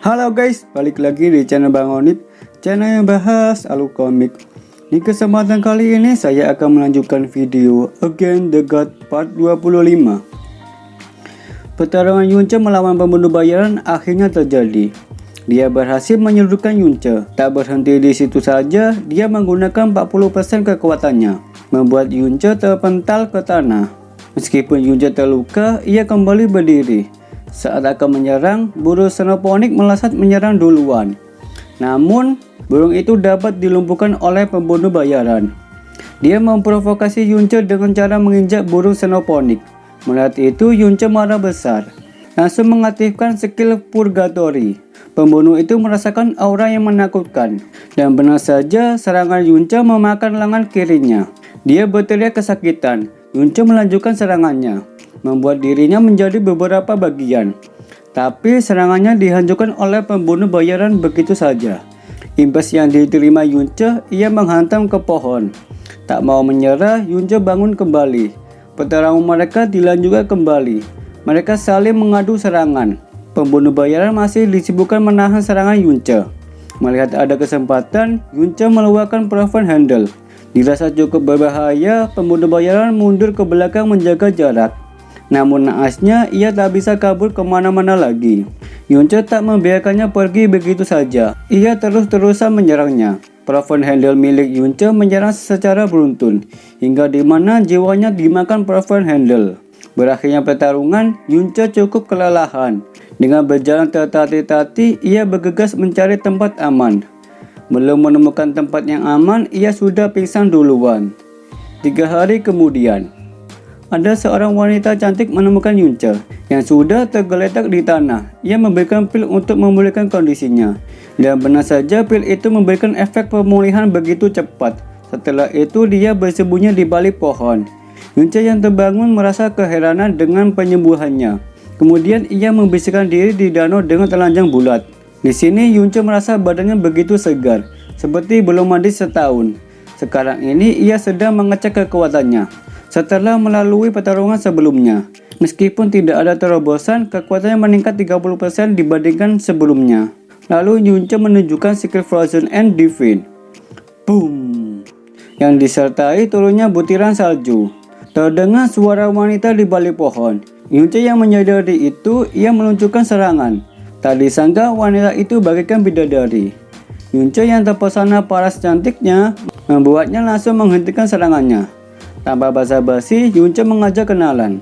Halo guys, balik lagi di channel Bang Onip, channel yang bahas alur komik. Di kesempatan kali ini saya akan melanjutkan video Against the God part 25. Pertarungan Yunce melawan pembunuh bayaran akhirnya terjadi. Dia berhasil menyudutkan Yunce. Tak berhenti di situ saja, dia menggunakan 40% kekuatannya, membuat Yunce terpental ke tanah. Meskipun Yunce terluka, ia kembali berdiri. Saat akan menyerang, burung Xenophonic melesat menyerang duluan. Namun, burung itu dapat dilumpuhkan oleh pembunuh bayaran. Dia memprovokasi Yunce dengan cara menginjak burung Xenophonic. Melihat itu, Yunce marah besar, langsung mengaktifkan skill Purgatory. Pembunuh itu merasakan aura yang menakutkan, dan benar saja serangan Yunce memakan lengan kirinya. Dia berteriak kesakitan. Yunce melanjutkan serangannya, membuat dirinya menjadi beberapa bagian. Tapi serangannya dihancurkan oleh pembunuh bayaran begitu saja. Imbas yang diterima Yunce, ia menghantam ke pohon. Tak mau menyerah, Yunce bangun kembali. Pertarungan mereka dilanjutkan kembali. Mereka saling mengadu serangan. Pembunuh bayaran masih disibukkan menahan serangan Yunce. Melihat ada kesempatan, Yunce mengeluarkan Proven Handle. Dirasa cukup berbahaya, pembunuh bayaran mundur ke belakang menjaga jarak. Namun naasnya, ia tak bisa kabur kemana-mana lagi. Yunce tak membiarkannya pergi begitu saja. Ia terus-terusan menyerangnya. Proven Handle milik Yunce menyerang secara beruntun, hingga di mana jiwanya dimakan Proven Handle. Berakhirnya pertarungan, Yunce cukup kelelahan. Dengan berjalan tertatih-tatih, ia bergegas mencari tempat aman. Belum menemukan tempat yang aman, ia sudah pingsan duluan. 3 hari kemudian, ada seorang wanita cantik menemukan Yunce yang sudah tergeletak di tanah. Ia memberikan pil untuk memulihkan kondisinya, dan benar saja pil itu memberikan efek pemulihan begitu cepat. Setelah itu dia bersembunyi di balik pohon. Yunce yang terbangun merasa keheranan dengan penyembuhannya. Kemudian ia membersihkan diri di danau dengan telanjang bulat. Di sini Yunce merasa badannya begitu segar, seperti belum mandi setahun. Sekarang ini ia sedang mengecek kekuatannya setelah melalui pertarungan sebelumnya. Meskipun tidak ada terobosan, kekuatannya meningkat 30% dibandingkan sebelumnya. Lalu Yunce menunjukkan skill Frozen and Divine. Boom! Yang disertai turunnya butiran salju. Terdengar suara wanita di balik pohon. Yunce yang menyadari itu, ia meluncurkan serangan. Tak disangka wanita itu bagaikan bidadari. Yunce yang terpesona paras cantiknya membuatnya langsung menghentikan serangannya. Tanpa basa-basi, Yunce mengajak kenalan.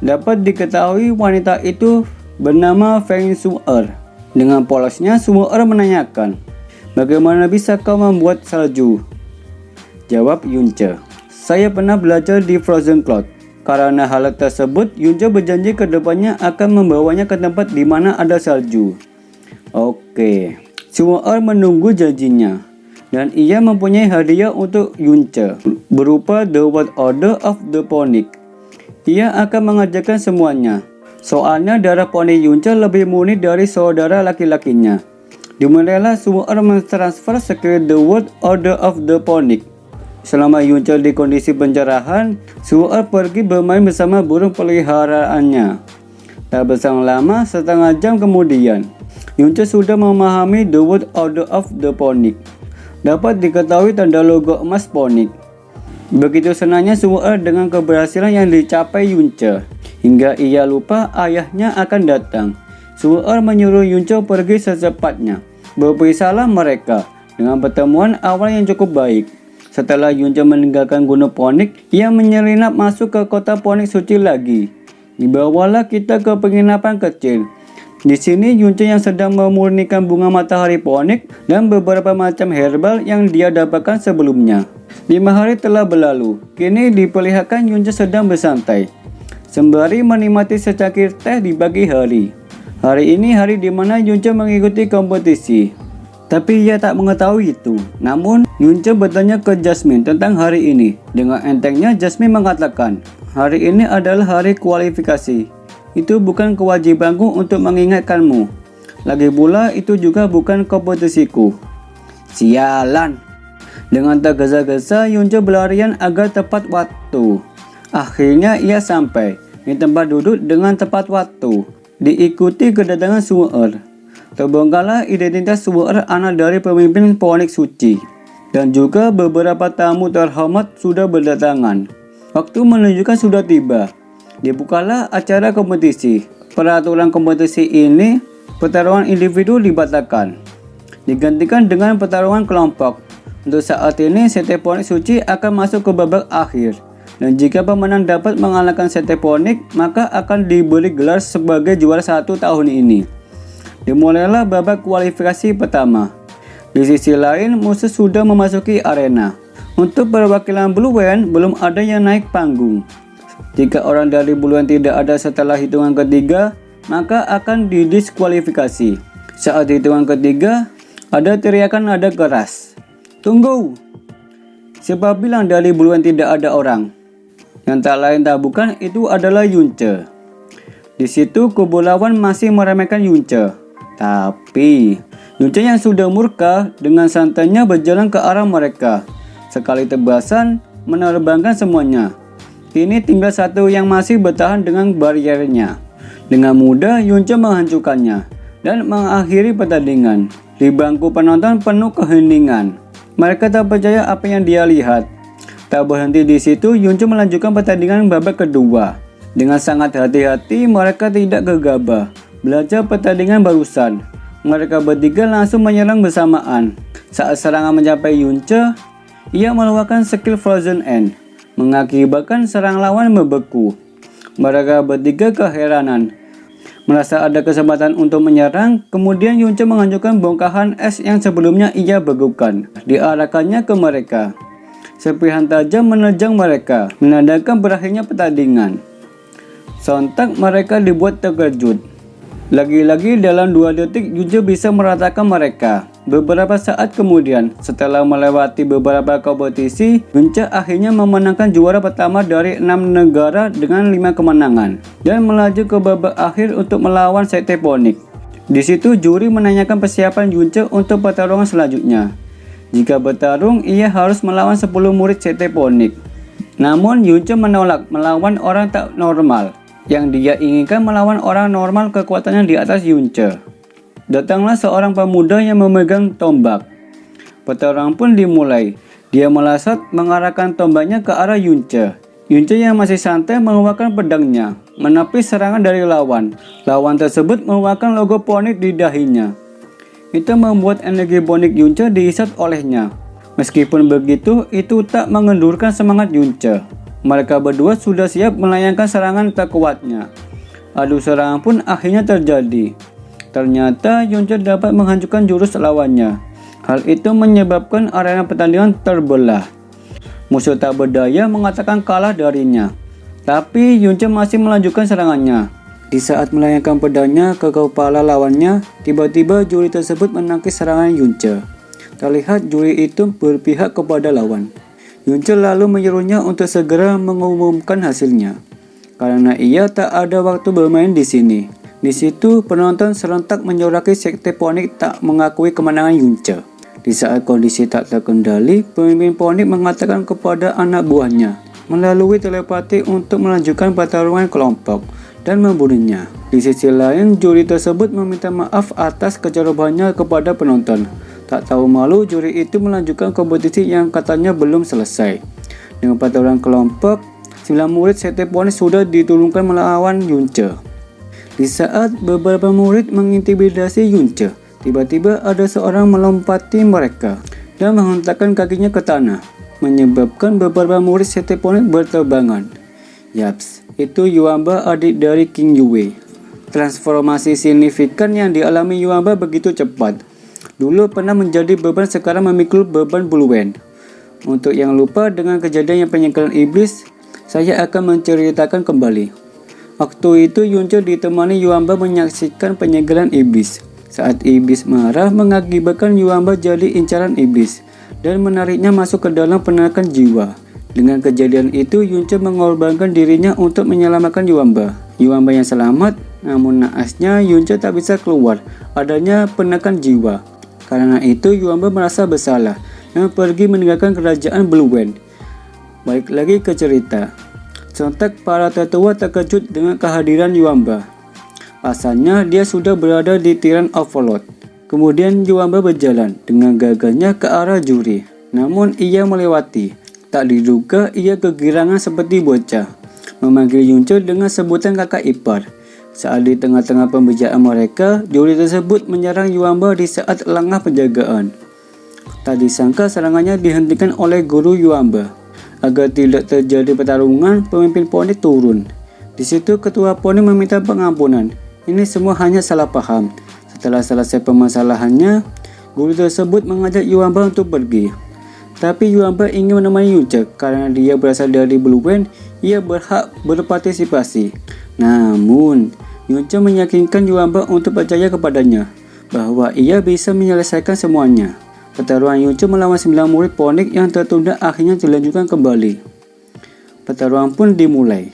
Dapat diketahui wanita itu bernama Feng Shu'er. Dengan polosnya, Shu'er menanyakan, "Bagaimana bisa kau membuat salju?" Jawab Yunce, "Saya pernah belajar di Frozen Cloud." Karena hal tersebut, Yunce berjanji ke depannya akan membawanya ke tempat di mana ada salju. Oke, Shu'er menunggu janjinya, dan ia mempunyai hadiah untuk Yunce berupa The World Order of the Phoenix. Ia akan mengajarkan semuanya. Soalnya darah poni Yunce lebih murni dari saudara laki-lakinya. Dimulailah Shu'er mentransfer skill The World Order of the Phoenix. Selama Yunce di kondisi pencerahan, Shu'er pergi bermain bersama burung peliharaannya. Tak berselang lama, setengah jam kemudian, Yunce sudah memahami The World Order of the Phoenix. Dapat diketahui tanda logo emas Phoenix. Begitu senangnya Shu'er dengan keberhasilan yang dicapai Yunce, hingga ia lupa ayahnya akan datang. Shu'er menyuruh Yunce pergi secepatnya. Berpisahlah mereka dengan pertemuan awal yang cukup baik. Setelah Yunce meninggalkan Gunung Phoenix, ia menyelinap masuk ke kota Phoenix suci lagi. Dibawalah kita ke penginapan kecil. Di sini Yunce yang sedang memurnikan bunga matahari Phoenix dan beberapa macam herbal yang dia dapatkan sebelumnya. 5 hari telah berlalu. Kini diperlihatkan Yunce sedang bersantai, sembari menikmati secangkir teh di pagi hari. Hari ini hari di mana Yunce mengikuti kompetisi. Tapi ia tak mengetahui itu. Namun, Yunce bertanya ke Jasmine tentang hari ini. Dengan entengnya, Jasmine mengatakan, "Hari ini adalah hari kualifikasi. Itu bukan kewajibanku untuk mengingatkanmu. Lagi pula, itu juga bukan kompetisiku." Sialan. Dengan tergesa-gesa, Yunce berlarian agar tepat waktu. Akhirnya ia sampai di tempat duduk dengan tepat waktu. Diikuti kedatangan Shu'er. Terbongkarlah identitas seorang anak dari pemimpin Phoenix suci, dan juga beberapa tamu terhormat sudah berdatangan. Waktu menunjukkan sudah tiba. Dibukalah acara kompetisi. Peraturan kompetisi ini, pertarungan individu dibatalkan, digantikan dengan pertarungan kelompok. Untuk saat ini, Sekte Phoenix suci akan masuk ke babak akhir. Dan jika pemenang dapat mengalahkan Sekte Phoenix, maka akan diberi gelar sebagai juara 1 tahun ini. Dimulailah babak kualifikasi pertama. Di sisi lain, musuh sudah memasuki arena. Untuk perwakilan Blue Wayne, belum ada yang naik panggung. Jika orang dari Blue Wayne tidak ada setelah hitungan ketiga, maka akan didiskualifikasi. Saat hitungan ketiga, ada teriakan nada keras. Tunggu! Siapa bilang dari Blue Wayne tidak ada orang? Yang tak lain tak bukan itu adalah Yunce. Di situ kubu lawan masih meremehkan Yunce. Tapi Yunce yang sudah murka dengan santainya berjalan ke arah mereka. Sekali tebasan menerbangkan semuanya. Kini tinggal satu yang masih bertahan dengan bariernya. Dengan mudah Yunce menghancurkannya dan mengakhiri pertandingan. Di bangku penonton penuh keheningan. Mereka tak percaya apa yang dia lihat. Tak berhenti di situ, Yunce melanjutkan pertandingan babak kedua. Dengan sangat hati-hati, mereka tidak gegabah. Belajar pertandingan barusan. Mereka bertiga langsung menyerang bersamaan. Saat serangan mencapai Yunce, ia mengeluarkan skill Frozen End, mengakibatkan serang lawan membeku. Mereka bertiga keheranan. Merasa ada kesempatan untuk menyerang, kemudian Yunce menghancurkan bongkahan es yang sebelumnya ia bekukan. Diarahkannya ke mereka. Serpihan tajam menerjang mereka, menandakan berakhirnya pertandingan. Sontak mereka dibuat terkejut. Lagi-lagi dalam 2 detik Yunce bisa meratakan mereka. Beberapa saat kemudian, setelah melewati beberapa kompetisi, Yunce akhirnya memenangkan juara pertama dari 6 negara dengan 5 kemenangan dan melaju ke babak akhir untuk melawan Sekte Phoenix. Di situ juri menanyakan persiapan Yunce untuk pertarungan selanjutnya. Jika bertarung, ia harus melawan 10 murid Sekte Phoenix. Namun Yunce menolak melawan orang tak normal. Yang dia inginkan melawan orang normal kekuatannya di atas Yunce. Datanglah seorang pemuda yang memegang tombak. Pertarungan pun dimulai. Dia melesat mengarahkan tombaknya ke arah Yunce. Yunce yang masih santai mengeluarkan pedangnya, menepis serangan dari lawan. Lawan tersebut mengeluarkan logo Phoenix di dahinya. Itu membuat energi Phoenix Yunce diisap olehnya. Meskipun begitu, itu tak mengendurkan semangat Yunce. Mereka berdua sudah siap melayangkan serangan terkuatnya. Adu serangan pun akhirnya terjadi. Ternyata Yunce dapat menghancurkan jurus lawannya. Hal itu menyebabkan arena pertandingan terbelah. Musuh tak berdaya mengatakan kalah darinya. Tapi Yunce masih melanjutkan serangannya. Di saat melayangkan pedangnya ke kepala lawannya, tiba-tiba juri tersebut menangkis serangan Yunce. Terlihat juri itu berpihak kepada lawan. Yunce lalu menyuruhnya untuk segera mengumumkan hasilnya, karena ia tak ada waktu bermain di sini. Di situ penonton serentak menyoraki Sekte Phoenix tak mengakui kemenangan Yunce. Di saat kondisi tak terkendali, pemimpin Phoenix mengatakan kepada anak buahnya melalui telepati untuk melanjutkan pertarungan kelompok dan membunuhnya. Di sisi lain, juri tersebut meminta maaf atas kecerobohannya kepada penonton. Tak tahu malu, juri itu melanjutkan kompetisi yang katanya belum selesai. Dengan pertarungan kelompok, 9 murid Sekte Phoenix sudah diturunkan melawan Yunce. Di saat beberapa murid mengintimidasi Yunce, tiba-tiba ada seorang melompati mereka dan menghentakkan kakinya ke tanah, menyebabkan beberapa murid Sekte Phoenix berterbangan. Yaps, itu Yuamba, adik dari King Yue. Transformasi signifikan yang dialami Yuamba begitu cepat. Dulu pernah menjadi beban, sekarang memikul beban Blue Wayne. Untuk yang lupa dengan kejadian yang penyegelan iblis, saya akan menceritakan kembali. Waktu itu Yunce ditemani Yuamba menyaksikan penyegelan iblis. Saat iblis marah mengakibatkan Yuamba jadi incaran iblis dan menariknya masuk ke dalam penakan jiwa. Dengan kejadian itu, Yunce mengorbankan dirinya untuk menyelamatkan Yuamba. Yuamba yang selamat, namun naasnya Yunce tak bisa keluar adanya penakan jiwa. Karena itu Yuamba merasa bersalah dan pergi meninggalkan kerajaan Blue Wayne. Balik lagi ke cerita. Sontak para tetua terkejut dengan kehadiran Yuamba. Pasalnya dia sudah berada di tiran Overlord. Kemudian Yuamba berjalan dengan gagahnya ke arah juri. Namun ia melewati. Tak diduga ia kegirangan seperti bocah, memanggil Yunce dengan sebutan kakak ipar. Saat di tengah-tengah pembicaraan mereka, juri tersebut menyerang Yuamba di saat lengah penjagaan. Tak disangka serangannya dihentikan oleh guru Yuamba. Agar tidak terjadi pertarungan, pemimpin Phoenix turun. Di situ ketua Phoenix meminta pengampunan. Ini semua hanya salah paham. Setelah selesai permasalahannya, guru tersebut mengajak Yuamba untuk pergi. Tapi Yuamba ingin menemani Yunce karena dia berasal dari Blue Band, ia berhak berpartisipasi. Namun, Yunce meyakinkan Yuamba untuk percaya kepadanya bahwa ia bisa menyelesaikan semuanya. Pertarungan Yunce melawan 9 murid Phoenix yang tertunda akhirnya dilanjutkan kembali. Pertarungan pun dimulai.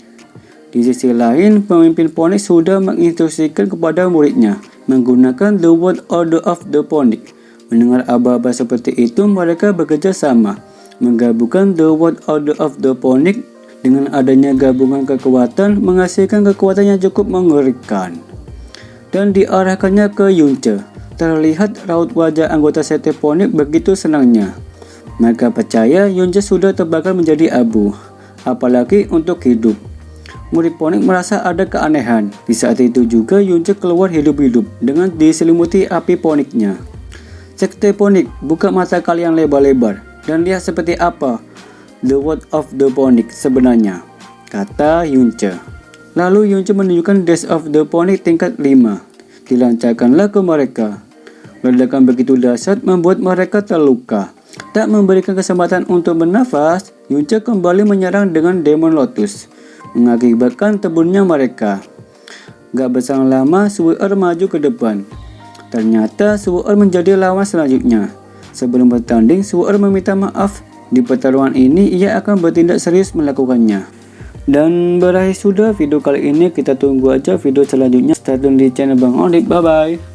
Di sisi lain, pemimpin Phoenix sudah menginstruksikan kepada muridnya menggunakan The World Order of the Phoenix. Mendengar aba-aba seperti itu, mereka bekerja sama menggabungkan The World Order of the Phoenix. Dengan adanya gabungan kekuatan menghasilkan kekuatan yang cukup mengerikan dan diarahkannya ke Yunce. Terlihat raut wajah anggota sekte Phoenix begitu senangnya. Mereka percaya Yunce sudah terbakar menjadi abu, apalagi untuk hidup. Murid Phoenix merasa ada keanehan. Di saat itu juga Yunce keluar hidup-hidup dengan diselimuti api Phoenix-nya. Sekte Phoenix, buka mata kalian lebar-lebar dan lihat seperti apa The World of the Phoenix sebenarnya, kata Yunce. Lalu Yunce menunjukkan Dash of the Phoenix tingkat 5. Dilancarkanlah ke mereka. Ledakan begitu dahsyat membuat mereka terluka. Tak memberikan kesempatan untuk bernafas, Yunce kembali menyerang dengan Demon Lotus, mengakibatkan terbunuhnya mereka. Gak berselang lama, Suwuer maju ke depan. Ternyata Suwuer menjadi lawan selanjutnya. Sebelum bertanding, Suwuer meminta maaf. Di pertarungan ini, ia akan bertindak serius melakukannya. Dan berakhir sudah video kali ini. Kita tunggu aja video selanjutnya. Stay tune di channel Bang Odik. Bye bye.